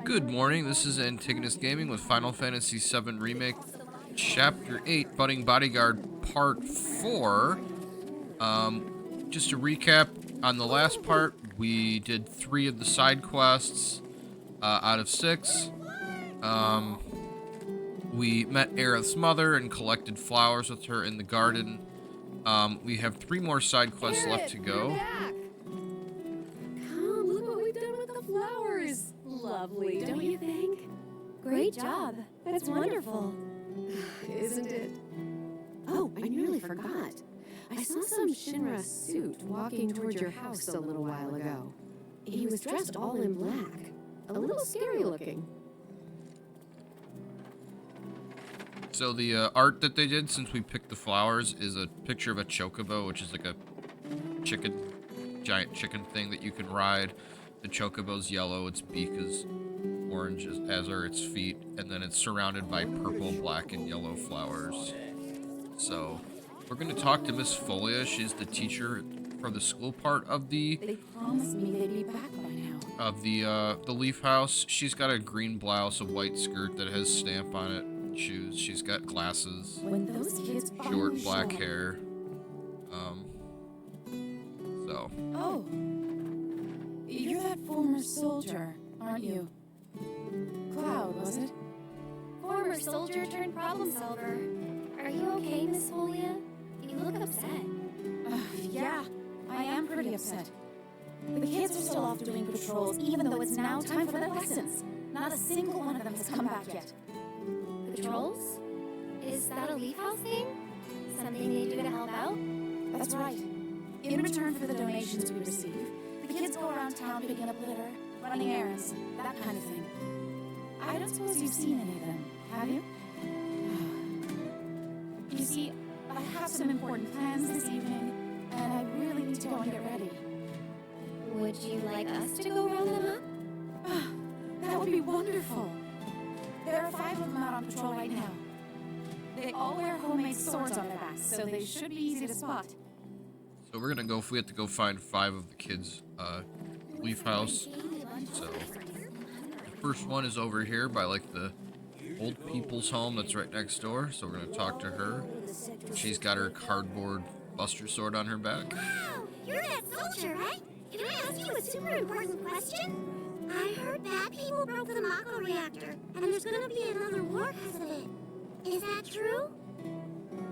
Good morning, this is Antigonus Gaming with Final Fantasy VII Remake, Chapter 8, Budding Bodyguard, Part 4. Just to recap, on the last part, we did 3 of the side quests out of 6. We met Aerith's mother and collected flowers with her in the garden. We have 3 more side quests left to go. Come, look what we've done with the flowers. Lovely, don't you think? Great job. That's wonderful. Isn't it? Oh, I nearly forgot. I saw some Shinra suit walking toward your house a little while ago. He was dressed all in black. A little scary looking. So the art that they did since we picked the flowers is a picture of a chocobo, which is like a giant chicken thing that you can ride. The chocobo's yellow, its beak is orange, as are its feet, and then it's surrounded by purple, black, and yellow flowers. So we're going to talk to Miss Folia. She's the teacher for the school part of the... They promised me they'd be back by now. Of the Leaf House. She's got a green blouse, a white skirt that has stamp on it, shoes. She's got glasses. When those kids short black hair. Oh, you're that former soldier, aren't you? Cloud, was it? Former soldier turned problem solver. Are you okay, Miss Folia? You look upset. Yeah, I am pretty upset. The kids are still off doing patrols, even though it's now time for their lessons. Not a single one of them has come back yet. Patrols? Is that a Leaf House thing? Something they do to help out? That's right. In return for the donations we receive, the kids go around town picking up litter, running errands, that kind of thing. I don't suppose you've seen any of them, have you? You see, I have some important plans this evening, and I really need to go and get ready. Would you like us to go round them up? That would be wonderful. There are 5 of them out on patrol right now. They all wear homemade swords on their backs, so they should be easy to spot. So we're gonna go, if we have to go find 5 of the kids' Leaf House. So the first one is over here by like the old people's home that's right next door. So we're gonna talk to her. She's got her cardboard buster sword on her back. Wow, you're that soldier, right? Can I ask you a super important question? I heard bad people broke the Mako reactor, and there's gonna be another war because of it. Is that true?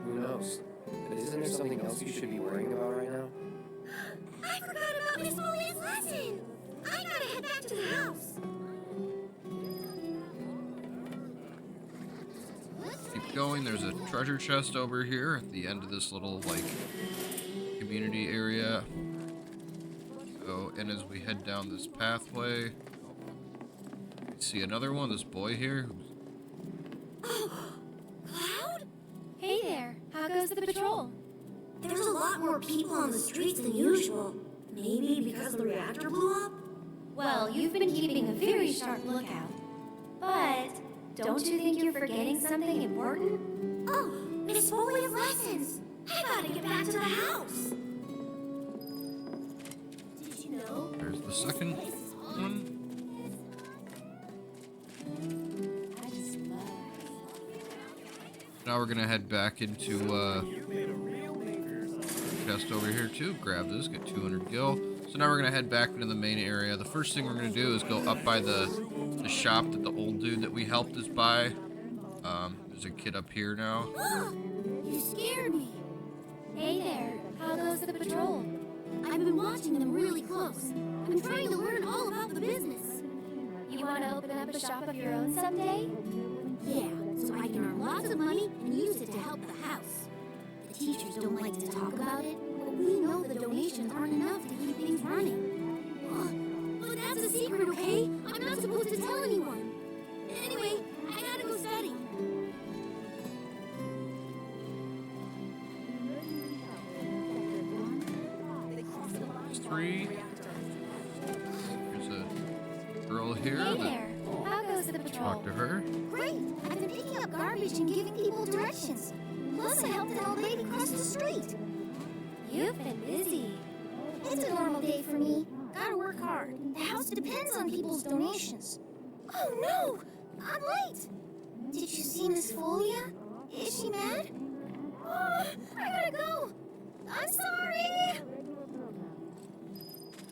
Who knows? But isn't there something else you should be worrying about right now? I forgot about Miss Folia's lesson. I gotta head back to the house. Keep going. There's a treasure chest over here at the end of this little like community area. So, and as we head down this pathway, we see another one. This boy here. Oh, Cloud? Hey there, how goes the patrol? There's a lot more people on the streets than usual. Maybe because the reactor blew up? Well, you've been keeping a very sharp lookout. But don't you think you're forgetting something important? Oh, Miss Folia's lessons. I gotta get back to the house. Did you know? There's the second one. I just love Now we're gonna head back into chest over here too. Grab this, get 200 gil. So now we're gonna head back into the main area. The first thing we're gonna do is go up by the shop that the old dude that we helped us buy. There's a kid up here now. You scared me. Hey there, how goes the patrol? I've been watching them really close. I've been trying to learn all about the business. You want to open up a shop of your own someday? Yeah, so I can earn lots of money and use it to help the house. The teachers don't like to talk about it, but we know the donations aren't enough to keep things running. But that's a secret, okay? I'm not supposed to tell anyone. Anyway, I gotta go study. There's 3. There's a girl here. Hey there, how goes the patrol? Talk to her. Great! I've been picking up garbage and giving people directions. Plus, I helped an old lady cross the street. You've been busy. It's a normal day for me. Gotta work hard. The house depends on people's donations. Oh no! I'm late! Did you see Miss Folia? Is she mad? Oh, I gotta go! I'm sorry!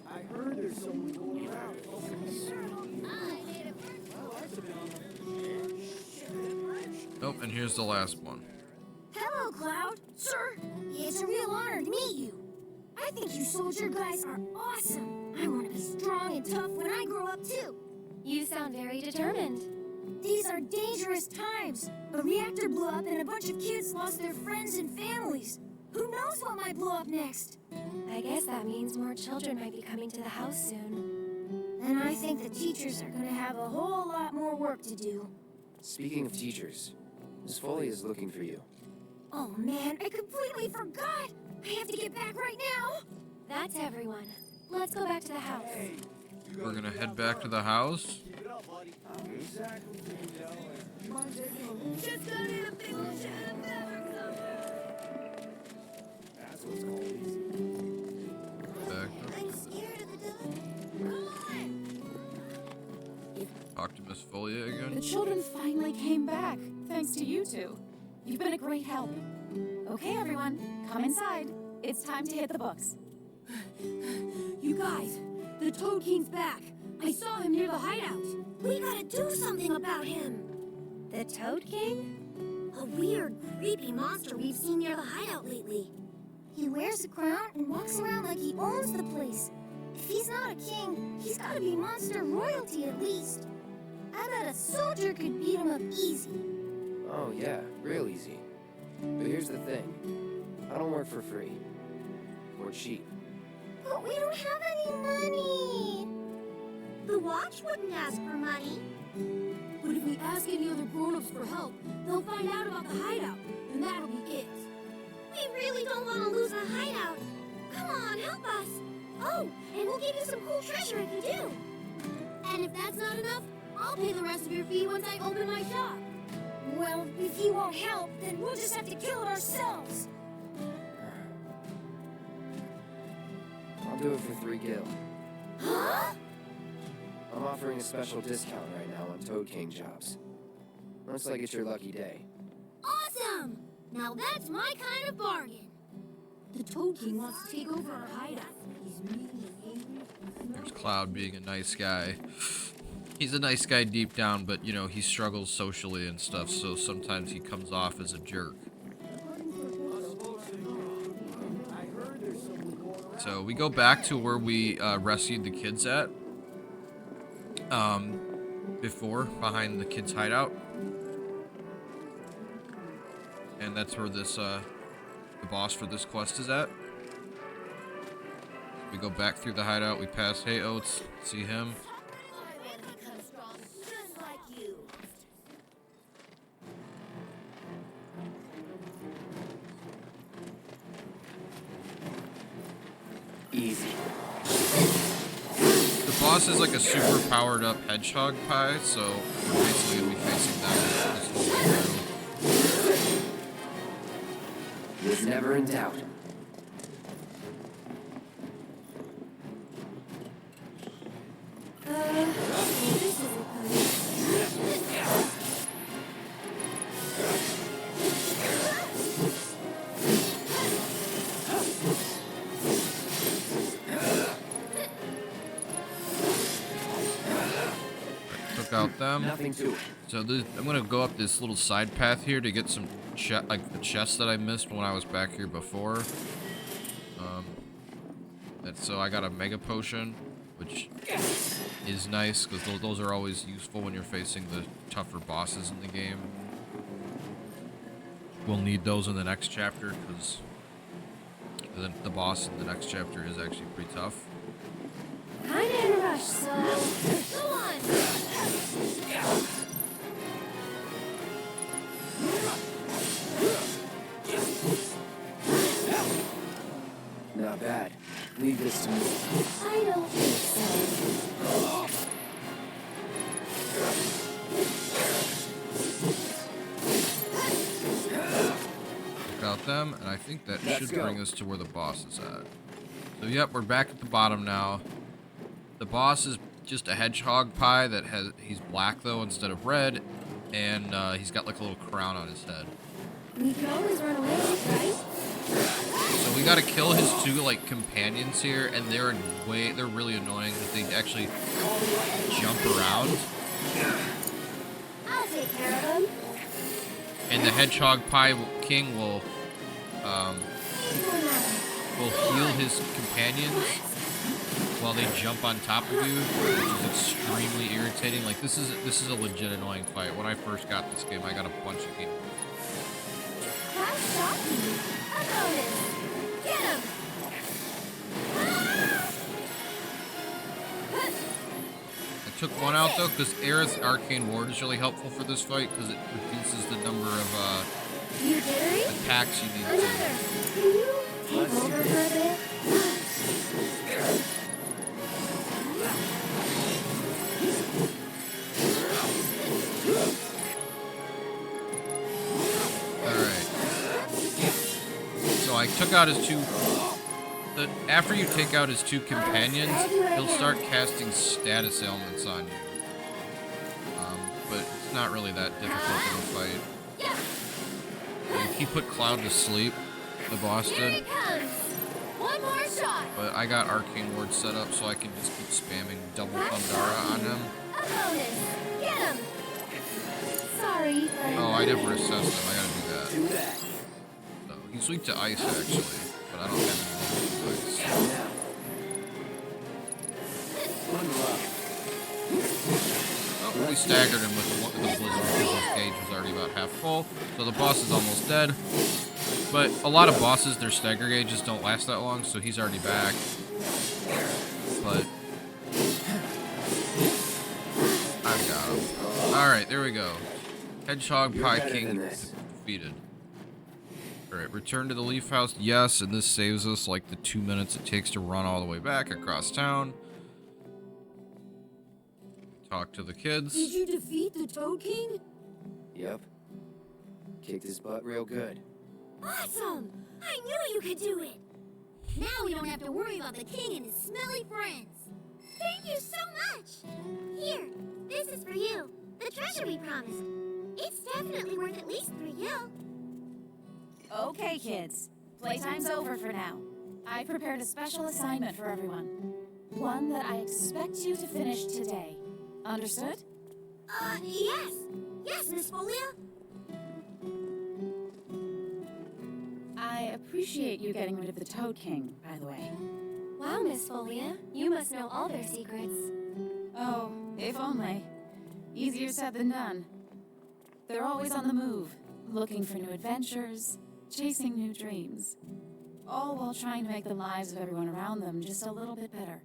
I heard there's someone going around. Nope, and here's the last one. Hello, Cloud. Sir, it's a real honor to meet you. I think you soldier guys are awesome. I want to be strong and tough when I grow up, too. You sound very determined. These are dangerous times. A reactor blew up and a bunch of kids lost their friends and families. Who knows what might blow up next? I guess that means more children might be coming to the house soon. And I think the teachers are going to have a whole lot more work to do. Speaking of teachers, Miss Foley is looking for you. Oh man, I completely forgot! I have to get back right now! That's everyone. Let's go back to the house. We're gonna head back to the house. Just got in a big old shed of fabric somewhere. That's what's called. Back. I'm scared of the dark. Come on! Talk to Miss Folia The again. children finally came back, thanks to you two. You've been a great help. Okay, everyone, come inside. It's time to hit the books. You guys, the Toad King's back. I saw him near the hideout. We gotta do something about him. The Toad King? A weird, creepy monster we've seen near the hideout lately. He wears a crown and walks around like he owns the place. If he's not a king, he's gotta be monster royalty at least. I bet a soldier could beat him up easy. Oh yeah, real easy. But here's the thing. I don't work for free. Or cheap. But we don't have any money. The watch wouldn't ask for money. But if we ask any other grown-ups for help, they'll find out about the hideout, and that'll be it. We really don't want to lose the hideout. Come on, help us. Oh, and we'll give you some cool treasure if you do. And if that's not enough, I'll pay the rest of your fee once I open my shop. Well, if you won't help, then we'll just have to kill it ourselves. I'll do it for 3 gil. Huh? I'm offering a special discount right now on Toad King jobs. Looks like it's your lucky day. Awesome! Now that's my kind of bargain. The Toad King wants to take over our hideout. He's mean and angry. There's Cloud being a nice guy. He's a nice guy deep down, but you know, he struggles socially and stuff, so sometimes he comes off as a jerk. So we go back to where we rescued the kids at. Before, behind the kids' hideout. And that's where this, the boss for this quest is at. We go back through the hideout, we pass Hey Oats, see him. Easy. The boss is like a super powered up hedgehog pie, so we're basically gonna be facing that this whole way through. He was never in doubt. This isn't Took out them. Nothing to it. So I'm gonna go up this little side path here to get some like the chests that I missed when I was back here before. So I got a mega potion, which is nice because those are always useful when you're facing the tougher bosses in the game. We'll need those in the next chapter because the boss in the next chapter is actually pretty tough. kinda in a rush, so go on. Not bad. Leave this to me. I don't think so. Got them, and I think that Let's should go. bring us to where the boss is at. So yep, we're back at the bottom now. The boss is just a hedgehog pie that he's black though instead of red, and he's got like a little crown on his head. We can always run away, right? So we gotta kill his two like companions here, and they're really annoying because they actually jump around. I'll take care of them. And the hedgehog pie king will heal his companions while they jump on top of you, which is extremely irritating. Like this is a legit annoying fight. When I first got this game, I got a bunch of people. How shocking! A bonus! Get him! I took one out though because Aerith's arcane ward is really helpful for this fight because it reduces the number of You jittery? attacks you need to. Another. Can you take over for a bit? So I took out his two. After you take out his two companions, he'll start casting status ailments on you. But it's not really that difficult of a fight. Like, he put Cloud to sleep, the boss Here did. he comes! One more shot! But I got Arcane Ward set up so I can just keep spamming double Thundara on him. A bonus! Get him! Sorry, but... Oh, I never assessed him. I gotta do that. Do that. So, he's weak to ice, actually. But I don't have any ice. One love. Oh, we staggered him with the blizzard because his cage was already about half full. So the boss is almost dead. But a lot of bosses, their stagger gauges don't last that long, so he's already back. But I've got him. Alright, there we go. Hedgehog Pie King defeated. Alright, return to the Leaf House. Yes, and this saves us like the 2 minutes it takes to run all the way back across town. Talk to the kids. Did you defeat the Toad King? Yep. Kicked his butt real good. Awesome! I knew you could do it! Now we don't have to worry about the king and his smelly friends. Thank you so much! Here, this is for you. The treasure we promised. It's definitely worth at least 3 gil. Okay, kids. Playtime's over for now. I prepared a special assignment for everyone. One that I expect you to finish today. Understood? Yes. Yes, Miss Folia. I appreciate you getting rid of the Toad King, by the way. Wow, Miss Folia, you must know all their secrets. Oh, if only. Easier said than done. They're always on the move, looking for new adventures, chasing new dreams. All while trying to make the lives of everyone around them just a little bit better.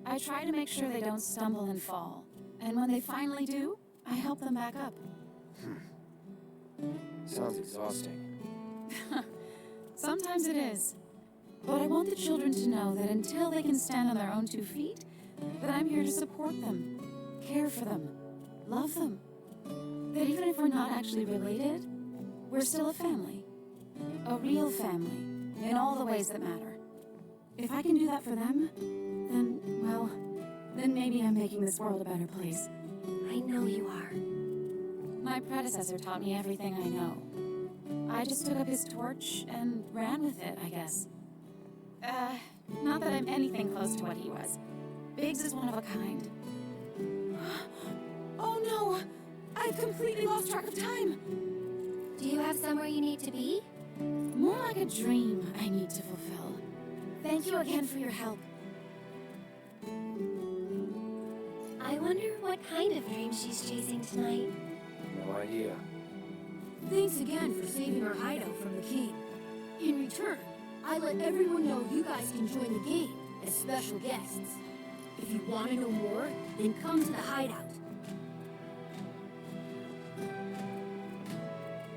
I try to make sure they don't stumble and fall. And when they finally do, I help them back up. Sounds exhausting. Sometimes it is. But I want the children to know that until they can stand on their own 2 feet, that I'm here to support them, care for them, love them. That even if we're not actually related, we're still a family. A real family, in all the ways that matter. If I can do that for them, then, well, then maybe I'm making this world a better place. I know you are. My predecessor taught me everything I know. I just took up his torch and ran with it, I guess. Not that I'm anything close to what he was. Biggs is one of a kind. Oh no! I've completely lost track of time! Do you have somewhere you need to be? More like a dream I need to fulfill. Thank you again for your help. I wonder what kind of dream she's chasing tonight. No idea. Thanks again for saving our hideout from the king. In return, I let everyone know you guys can join the game as special guests. If you want to know more, then come to the hideout.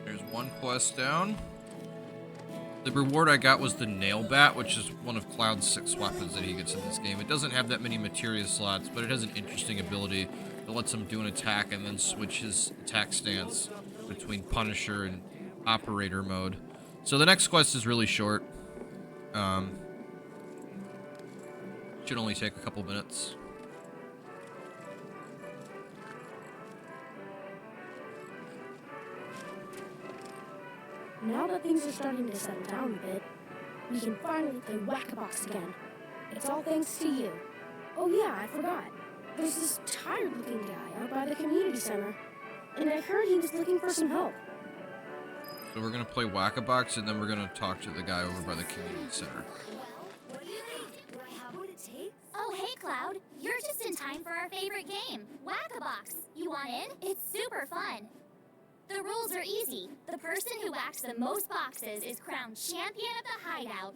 There's one quest down. The reward I got was the Nail Bat, which is one of Cloud's 6 weapons that he gets in this game. It doesn't have that many materia slots, but it has an interesting ability that lets him do an attack and then switch his attack stance between Punisher and Operator mode. So the next quest is really short. Should only take a couple minutes. Now that things are starting to settle down a bit, we can finally play Whack-A-Box again. It's all thanks to you. Oh yeah, I forgot. There's this tired-looking guy out by the community center, and I heard he was looking for some help. So we're gonna play Whack-A-Box, and then we're gonna talk to the guy over by the community center. What do you think? Do I have what it takes? Oh, hey, Cloud. You're just in time for our favorite game, Whack-A-Box. You want in? It's super fun. The rules are easy. The person who whacks the most boxes is crowned champion of the hideout.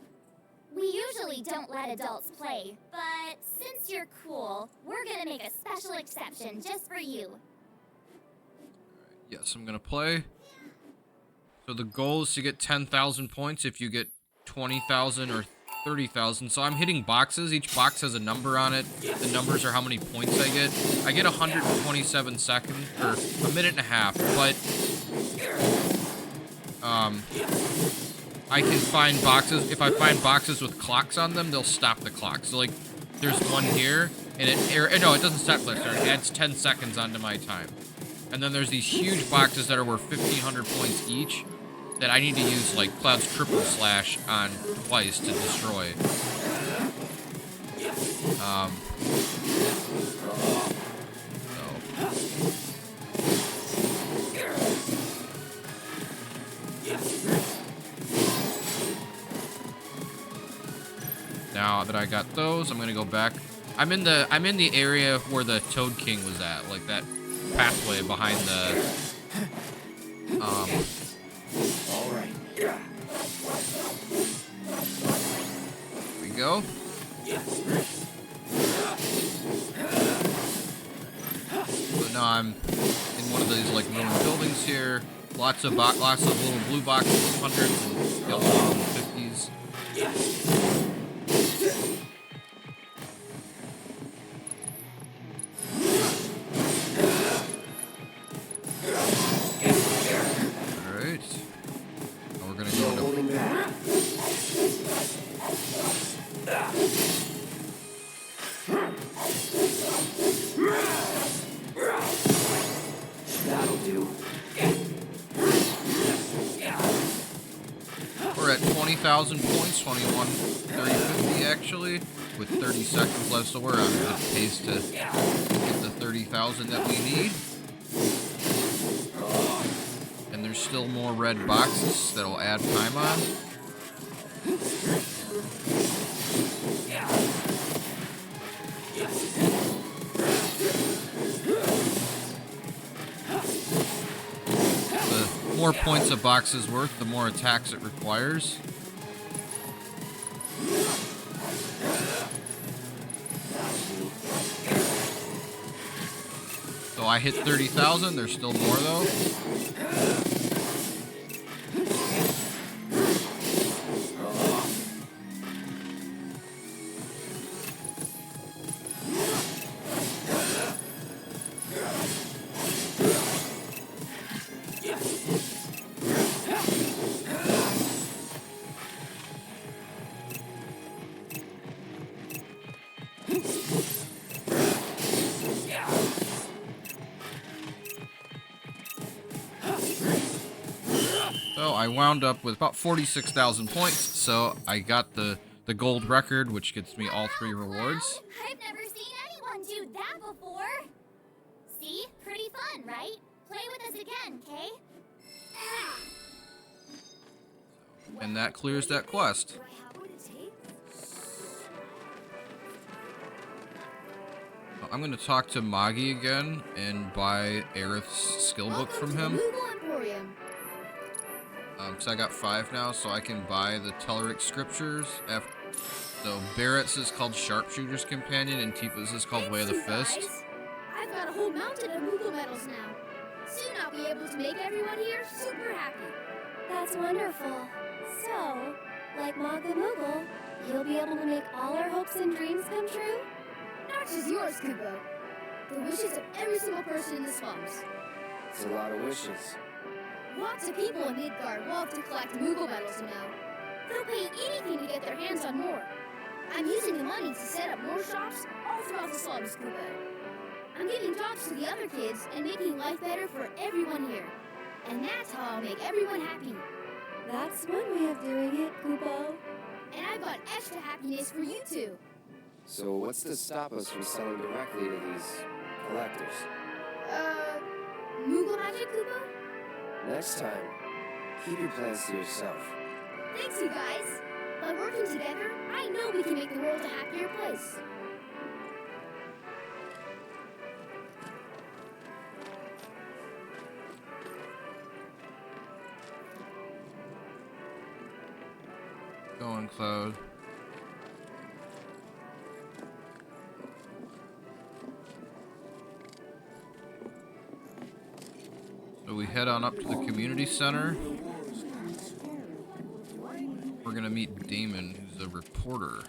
We usually don't let adults play, but since you're cool, we're gonna make a special exception just for you. Yes, I'm gonna play. So the goal is to get 10,000 points if you get 20,000 or 30,000. So I'm hitting boxes. Each box has a number on it. The numbers are how many points I get. I get 127 seconds, or a minute and a half, but I can find boxes. If I find boxes with clocks on them, they'll stop the clock. So like, there's one here, and it doesn't stop the clock. It adds 10 seconds onto my time. And then there's these huge boxes that are worth 1,500 points each that I need to use like Cloud's triple slash on twice to destroy. Now that I got those, I'm gonna go back. I'm in the area where the Toad King was at, like that pathway behind the All right. There we go. So now I'm in one of these like ruined buildings here. Lots of little blue boxes with hundreds and yellow and 50s. That'll do. We're at 20,000 points, 21, 30, 50 actually, with 30 seconds left, so we're on a good pace to get the 30,000 that we need. And there's still more red boxes that'll add time on. The more points a box is worth, the more attacks it requires. So I hit 30,000, there's still more though. So I wound up with about 46,000 points, so I got the gold record, which gets me all 3 rewards. I've never seen anyone do that before. See? Pretty fun, right? Play with us again, Kay? And that clears that quest. Do I have what it takes? I'm going to talk to Magi again and buy Aerith's skill book from him. Because I got 5 now, so I can buy the Telleric Scriptures. So Barrett's is called Sharpshooter's Companion, and Tifa's is called Way of the Fist. I've got a whole mountain of Moogle medals now. Soon I'll be able to make everyone here super happy. That's wonderful. So, like Mog the Moogle, you'll be able to make all our hopes and dreams come true? Not just yours, Kubo. The wishes of every single person in the slums. It's a lot of wishes. Lots of people in Midgard love to collect Moogle medals now. They'll pay anything to get their hands on more. I'm using the money to set up more shops all throughout the slums, Kubo. I'm giving jobs to the other kids and making life better for everyone here. And that's how I'll make everyone happy. That's one way of doing it, Kubo. And I've got extra happiness for you two. So what's to stop us from selling directly to these collectors? Moogle magic, Kubo? Next time, keep your plans to yourself. Thanks, you guys. By working together, I know we can make the world a happier place. Go on, Cloud. So we head on up to the community center. We're gonna meet Damon, who's a reporter.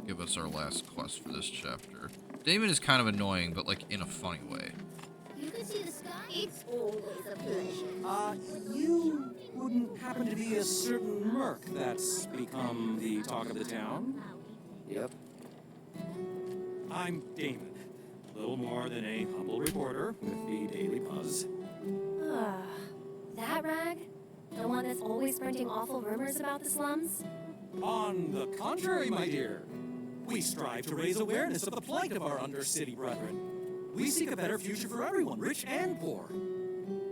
Give us our last quest for this chapter. Damon is kind of annoying, but like in a funny way. You can see the sky. It's always a pleasure. You wouldn't happen to be a certain merc that's become the talk of the town? Yep. I'm Damon. Little more than a humble reporter with the Daily Buzz. That rag? The one that's always spreading awful rumors about the slums? On the contrary, my dear. We strive to raise awareness of the plight of our undercity brethren. We seek a better future for everyone, rich and poor.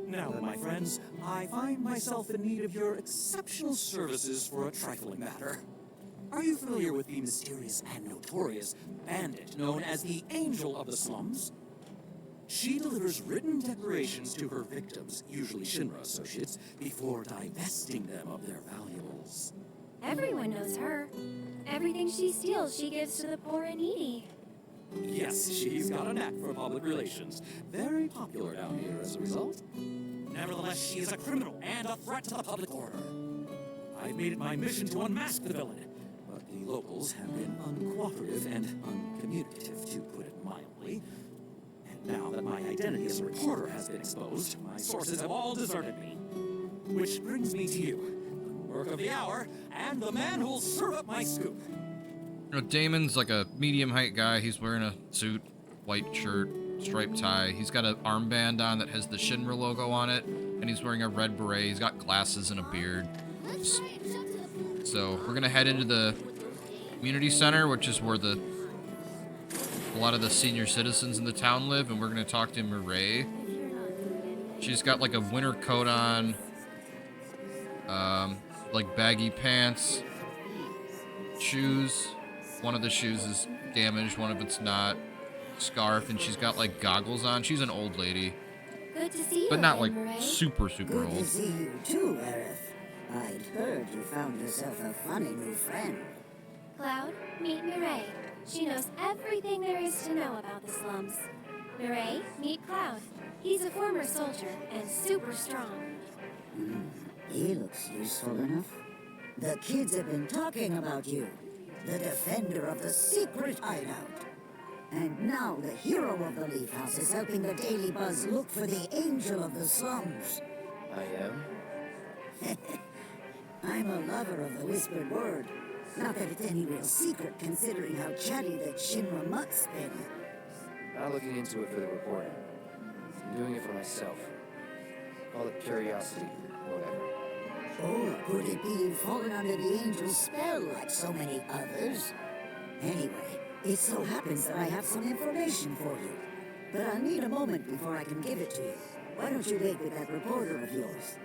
Now then, my friends, I find myself in need of your exceptional services for a trifling matter. Are you familiar with the mysterious and notorious bandit known as the Angel of the Slums? She delivers written declarations to her victims, usually Shinra associates, before divesting them of their valuables. Everyone knows her. Everything she steals, she gives to the poor and needy. Yes, she's got a knack for public relations. Very popular down here as a result. Nevertheless, she is a criminal and a threat to the public order. I've made it my mission to unmask the villain, but the locals have been uncooperative and uncommunicative, to put it mildly. And now that my identity as a reporter has been exposed, my sources have all deserted me. Which brings me to you, the work of the hour, and the man who'll serve up my scoop. You know, Damon's like a medium height guy. He's wearing a suit, white shirt, striped tie. He's got an armband on that has the Shinra logo on it, and he's wearing a red beret. He's got glasses and a beard. So we're gonna head into the community center, which is where a lot of the senior citizens in the town live, and we're gonna talk to Mireille. She's got like a winter coat on, like baggy pants, shoes. One of the shoes is damaged, one of it's not. Scarf, and she's got like goggles on. She's an old lady, Good to see you, but not like Mireille. super Good old. to see you too, Aerith. I'd heard you found yourself a funny new friend. Cloud, meet Mireille. She knows everything there is to know about the slums. Mireille, meet Cloud. He's a former soldier and super strong. He looks useful enough. The kids have been talking about you. The defender of the secret hideout. And now the hero of the Leaf House is helping the Daily Buzz look for the Angel of the Slums. I am? I'm a lover of the whispered word. Not that it's any real secret, considering how chatty that Shinra mutt's been. Not looking into it for the reporting. I'm doing it for myself. Call it curiosity, whatever. Or could it be you've fallen under the Angel's spell like so many others? Anyway, it so happens that I have some information for you. But I'll need a moment before I can give it to you. Why don't you wait with that reporter of yours?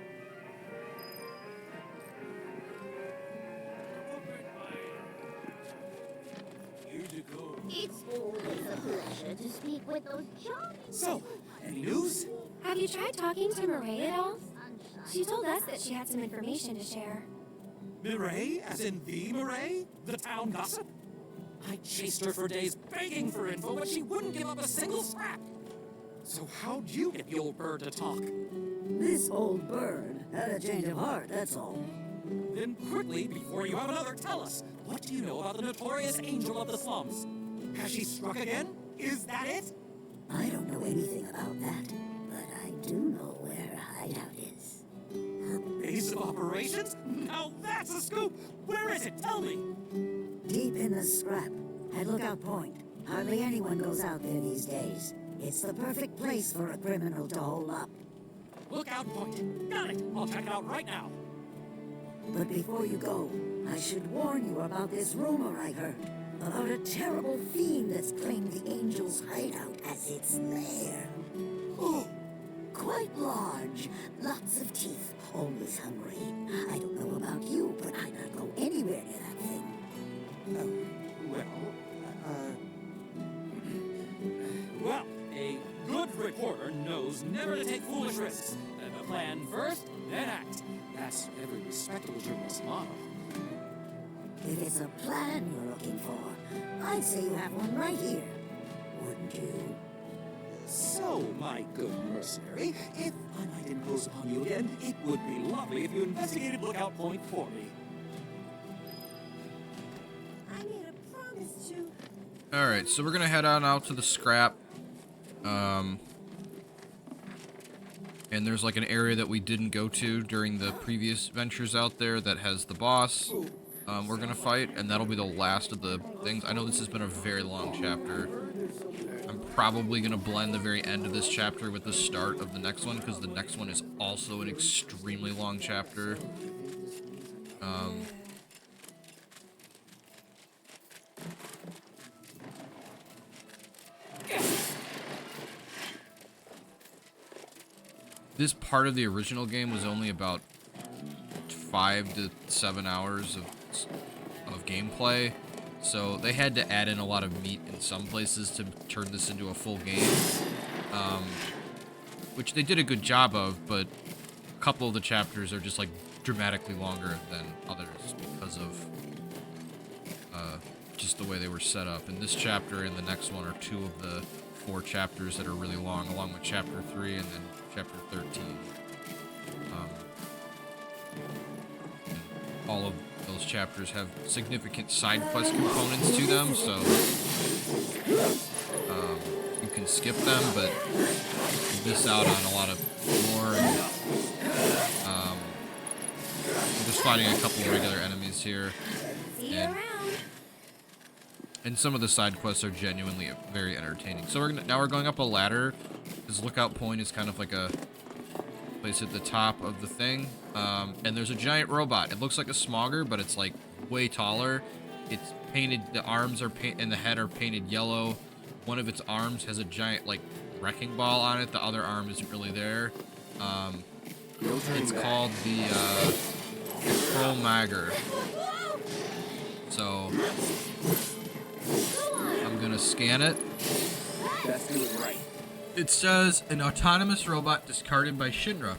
It's always a pleasure to speak with those charming. So, any news? Have you tried talking to Mireille at all? She told us that she had some information to share. Mireille, as in the Mireille? The town gossip? I chased her for days begging for info, but she wouldn't give up a single scrap. So how'd you get the old bird to talk? This old bird had a change of heart, that's all. Then quickly, before you have another, tell us, what do you know about the notorious Angel of the Slums? Has she struck again? Is that it? I don't know anything about that, but I do know where her hideout is. Her base of operations? Now that's a scoop! Where is it? Tell me! Deep in the scrap, at Lookout Point. Hardly anyone goes out there these days. It's the perfect place for a criminal to hole up. Lookout Point. Got it! I'll check it out right now. But before you go, I should warn you about this rumor I heard. About a terrible fiend that's claimed the Angel's hideout as its lair. Oh, quite large, lots of teeth, always hungry. I don't know about you, but I'd not go anywhere near that thing. Well, a good reporter knows never to take foolish risks. Plan first, then act. That's every respectable journalist's motto. If it's a plan you're looking for, I'd say you have one right here. Wouldn't you? So, my good mercenary, if I might impose upon you again, it would be lovely if you investigated Lookout Point for me. I made a promise to... Alright, so we're gonna head on out to the scrap. And there's like an area that we didn't go to during the previous ventures out there that has the boss. We're gonna fight, and that'll be the last of the things. I know this has been a very long chapter. I'm probably gonna blend the very end of this chapter with the start of the next one, because the next one is also an extremely long chapter. This part of the original game was only about 5 to 7 hours of gameplay, so they had to add in a lot of meat in some places to turn this into a full game, which they did a good job of, but a couple of the chapters are just like dramatically longer than others because of just the way they were set up. And this chapter and the next one are 2 of the 4 chapters that are really long, along with chapter 3 and then chapter 13. All of those chapters have significant side quest components to them, so you can skip them, but you miss out on a lot of lore. And, we're just fighting a couple of regular enemies here, and some of the side quests are genuinely very entertaining. So now we're going up a ladder. This Lookout Point is kind of like a place at the top of the thing, and there's a giant robot. It looks like a Smogger, but it's like way taller. It's painted, the arms are and the head are painted yellow. One of its arms has a giant like wrecking ball on it. The other arm isn't really there. It's called the Magger. So I'm gonna scan it. That's doing right. It says, an autonomous robot discarded by Shinra.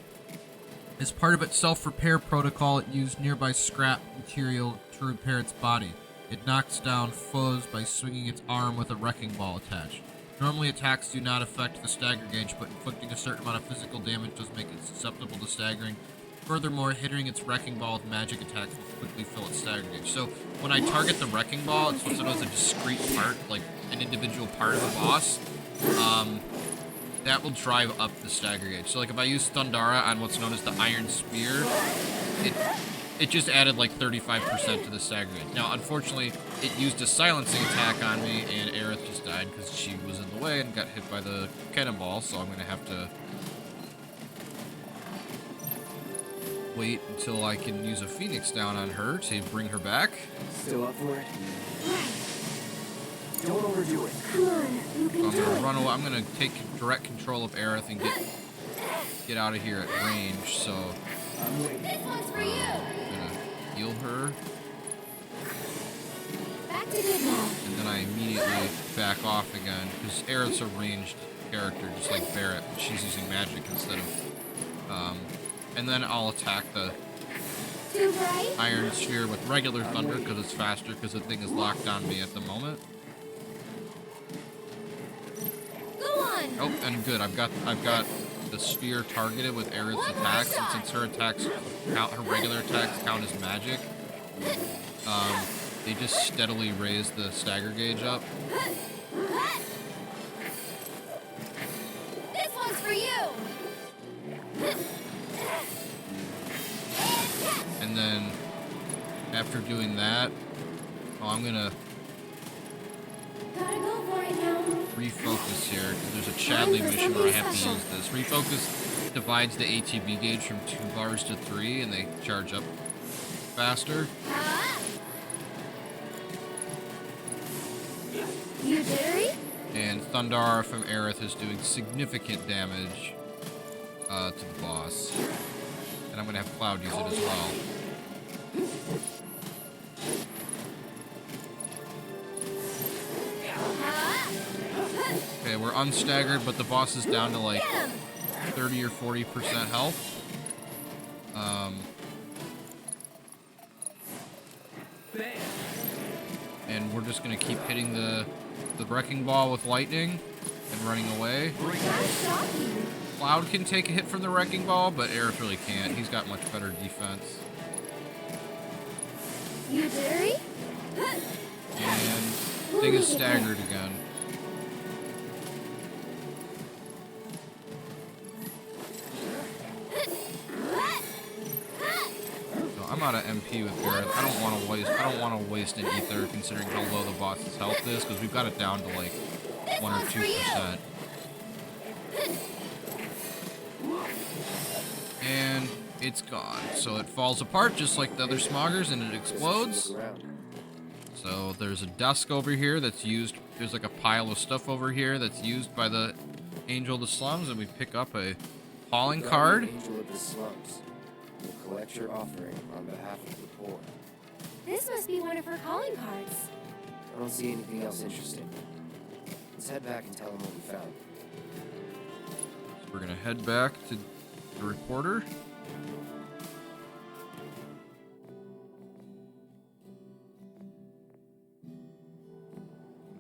As part of its self-repair protocol, it used nearby scrap material to repair its body. It knocks down foes by swinging its arm with a wrecking ball attached. Normally, attacks do not affect the stagger gauge, but inflicting a certain amount of physical damage does make it susceptible to staggering. Furthermore, hitting its wrecking ball with magic attacks will quickly fill its stagger gauge. So, when I target the wrecking ball, it's what's known as a discrete part, like an individual part of a boss. That will drive up the stagger gauge. So like if I use Thundara on what's known as the Iron Spear, it just added like 35% to the stagger gauge. Now unfortunately it used a silencing attack on me, and Aerith just died because she was in the way and got hit by the cannonball, so I'm gonna have to wait until I can use a Phoenix down on her to bring her back. Still up for it? Don't overdo it. Come on, you can So I'm do gonna it. run away. I'm gonna take direct control of Aerith and get out of here at range. So I'm waiting. This one's for you. I'm gonna heal her, Back to good now. and then I immediately back off again because Aerith's a ranged character, just like Barrett, but she's using magic instead of. And then I'll attack the Too bright? Iron Sphere with regular thunder because it's faster because the thing is locked on me at the moment. Go on. Oh, and good. I've got the sphere targeted with Aerith's attacks, and since her attacks count, her regular attacks count as magic, they just steadily raise the stagger gauge up. This one's for you. And then after doing that, I'm gonna Gotta go for it now. refocus here because there's a Chadley mission where I have to use this. Refocus divides the ATB gauge from 2 bars to 3, and they charge up faster. You dairy? And Thundar from Aerith is doing significant damage to the boss. And I'm going to have Cloud use it as well. Okay, we're unstaggered, but the boss is down to like 30 or 40% health. And we're just going to keep hitting the wrecking ball with lightning and running away. Cloud can take a hit from the wrecking ball, but Aerith really can't. He's got much better defense. You dairy? And thing is staggered again. So I'm out of MP with Aerith. I don't want to waste an ether considering how low the boss's health is, because we've got it down to like 1 or 2%. And it's gone. So it falls apart just like the other smoggers and it explodes. So there's a desk over here that's used. There's like a pile of stuff over here that's used by the Angel of the Slums, and we pick up a calling card. Angel of the Slums will collect your offering on behalf of the poor. This must be one of her calling cards. I don't see anything else interesting. Let's head back and tell them what we found. So we're gonna head back to the reporter.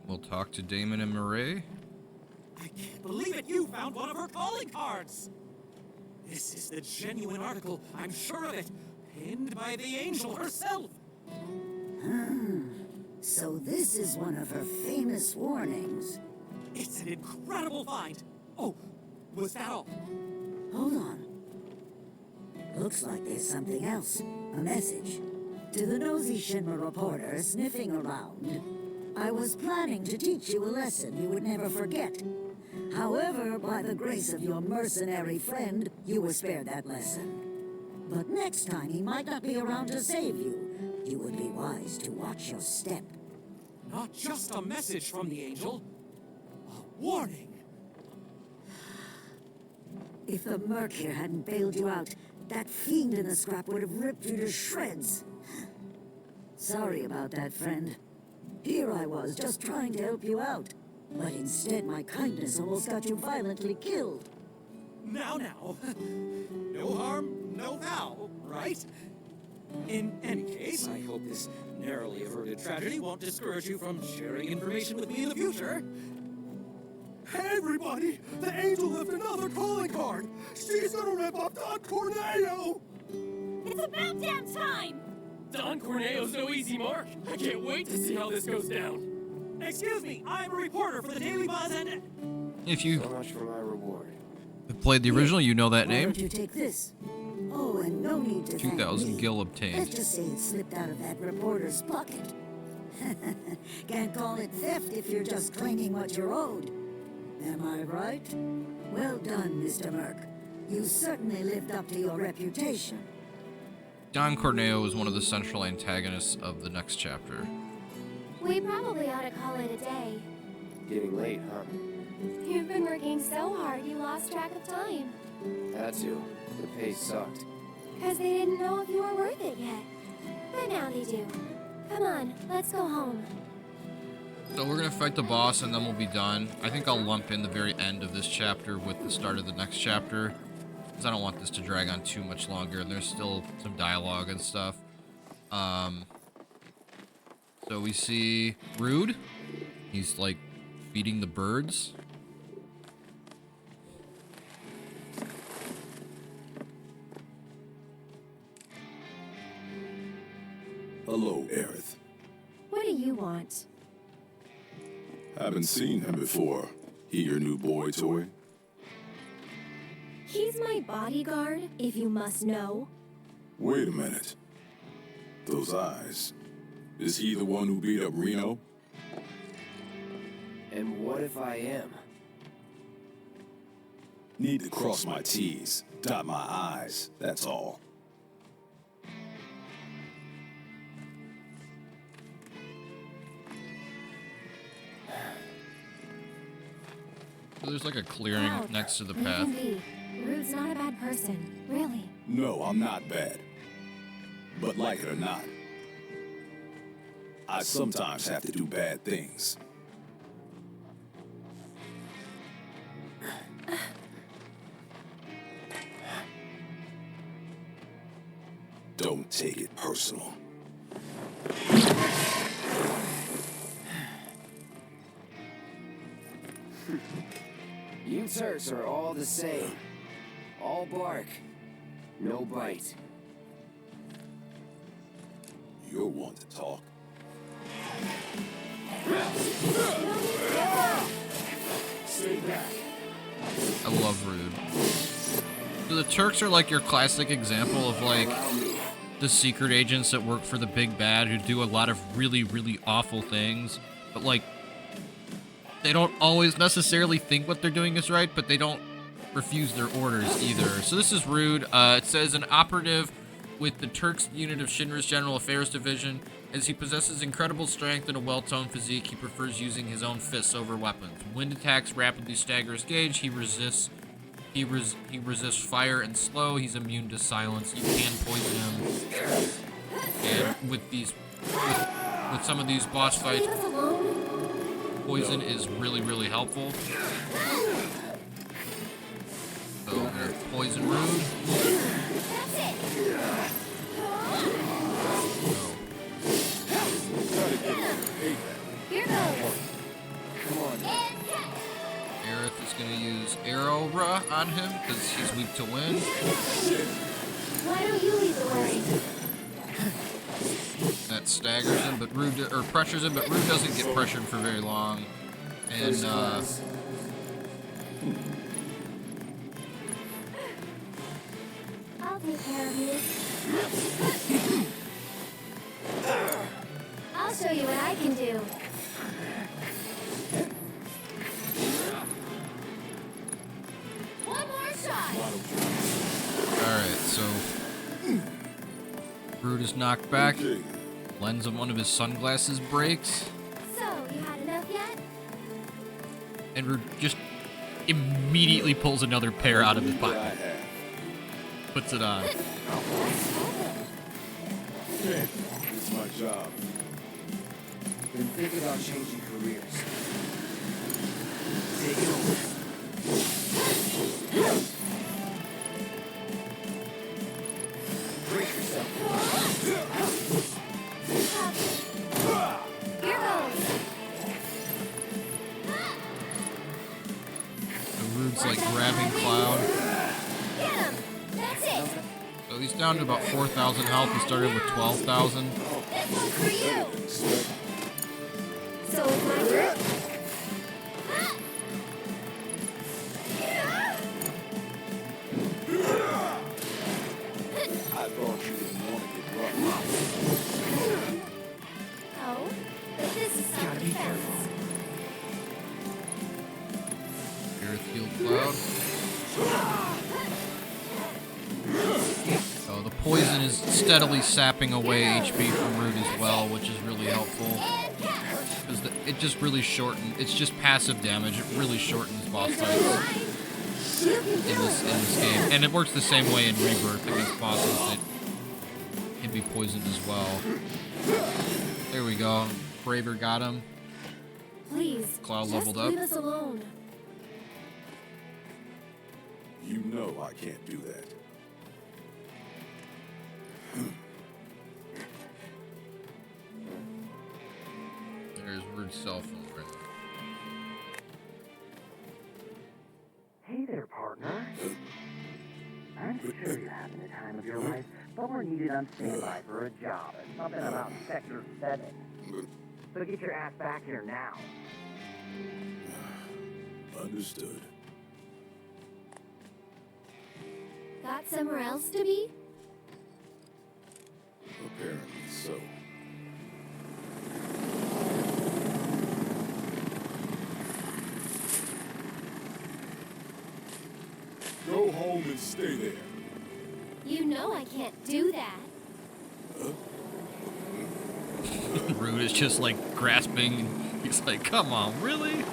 We'll talk to Damon and Murray. I can't believe it! You found one of her calling cards! This is the genuine article, I'm sure of it. Pinned by the angel herself! So this is one of her famous warnings. It's an incredible find! Oh, was that all? Hold on. Looks like there's something else. A message. To the nosy Shinra reporter sniffing around. I was planning to teach you a lesson you would never forget. However, by the grace of your mercenary friend, you were spared that lesson. But next time he might not be around to save you. You would be wise to watch your step. Not just a message from the angel. A warning. If the Merc here hadn't bailed you out, that fiend in the scrap would have ripped you to shreds. Sorry about that, friend. Here I was, just trying to help you out. But instead, my kindness almost got you violently killed. Now. No harm, no foul, right? In any case, I hope this narrowly averted tragedy won't discourage you from sharing information with me in the future. Hey, everybody! The angel left another calling card! She's gonna rip up Don Corneo! It's about damn time! Don Corneo's no easy mark. I can't wait to see how this goes down. Excuse me, I'm a reporter for the Daily Buzz and... If you So much for my reward. played the original, you know that Why name. don't you take this? Oh, and no need to thank 2,000 me. gil Let's obtained. just say it slipped out of that reporter's pocket. Can't call it theft if you're just claiming what you're owed. Am I right? Well done, Mr. Merc. You certainly lived up to your reputation. Don Corneo is one of the central antagonists of the next chapter. We probably ought to call it a day. Getting late, huh? You've been working so hard you lost track of time. Had to. The pay sucked. Because they didn't know if you were worth it yet. But now they do. Come on, let's go home. So we're gonna fight the boss and then we'll be done. I think I'll lump in the very end of this chapter with the start of the next chapter, because I don't want this to drag on too much longer, and there's still some dialogue and stuff. So we see Rude. He's like feeding the birds. Hello, Aerith. What do you want? Haven't seen him before. He your new boy toy? He's my bodyguard, if you must know. Wait a minute. Those eyes. Is he the one who beat up Reno? And what if I am? Need to cross my T's, dot my I's, that's all. So there's like a clearing Cloud, next to the leave path. him be. Rude's not a bad person, really. No, I'm not bad. But like it or not, I sometimes have to do bad things. Don't take it personal. You Turks are all the same. All bark, no bite. You're one to talk. Stay back. I love Rude. So the Turks are like your classic example of like the secret agents that work for the big bad who do a lot of really, really awful things, but like they don't always necessarily think what they're doing is right, but they don't refuse their orders either. So this is Rude. It says an operative with the Turks unit of Shinra's General Affairs Division. As he possesses incredible strength and a well-toned physique, he prefers using his own fists over weapons. Wind attacks rapidly stagger his gauge. He resists fire and slow. He's immune to silence. You can poison him. And with some of these boss fights, poison is really, really helpful. So we're gonna poison Rude. Here goes. Come on. Aerith is gonna use Aerora on him because he's weak to wind. Why don't you lead the way? That staggers him, but Rude or pressures him, but Rude doesn't get pressured for very long. And I'll take care of you. I'll show you what I can do. One more shot. alright, so Rude is knocked back. Lens of one of his sunglasses breaks. So, you had enough yet? And Rude just immediately pulls another pair out of his pocket. Puts it on. It's my job. Been thinking about changing careers. Take it over. Brace yourself. Here goes. So Rude's like grabbing Cloud. Get him. That's it. So he's down to about 4,000 health. He started with 12,000. This one's for you. So, it's my turn? I thought you didn't want to get rough. No, but this is self-defense. Aerith healed Cloud. So the poison is steadily sapping away HP from Rude as well, which is really helpful. Because it just really it's just passive damage. It really shortens boss fights in this game. And it works the same way in Rebirth against bosses that can be poisoned as well. There we go. Braver got him. Please, Cloud just leveled up. leave us alone. You know I can't do that. There's Rude's cell phone right there. Hey there, partner. I'm sure you're having the time of your life, but we're needed on standby for a job and something about Sector 7. So get your ass back here now. Understood. Got somewhere else to be? Apparently so. Go home and stay there. You know I can't do that. Rude is just like grasping. He's like, come on, really?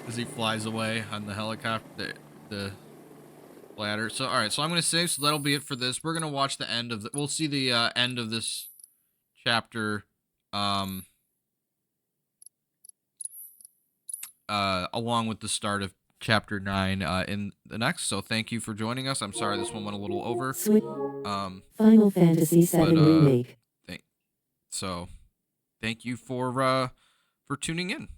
as he flies away on the helicopter, the ladder. So, all right, so I'm going to save, so that'll be it for this. We're going to watch the end of the, we'll see the end of this chapter along with the start of chapter 9 in the next. So thank you for joining us. I'm sorry this one went a little over. Final Fantasy VII Remake. Thank you for tuning in.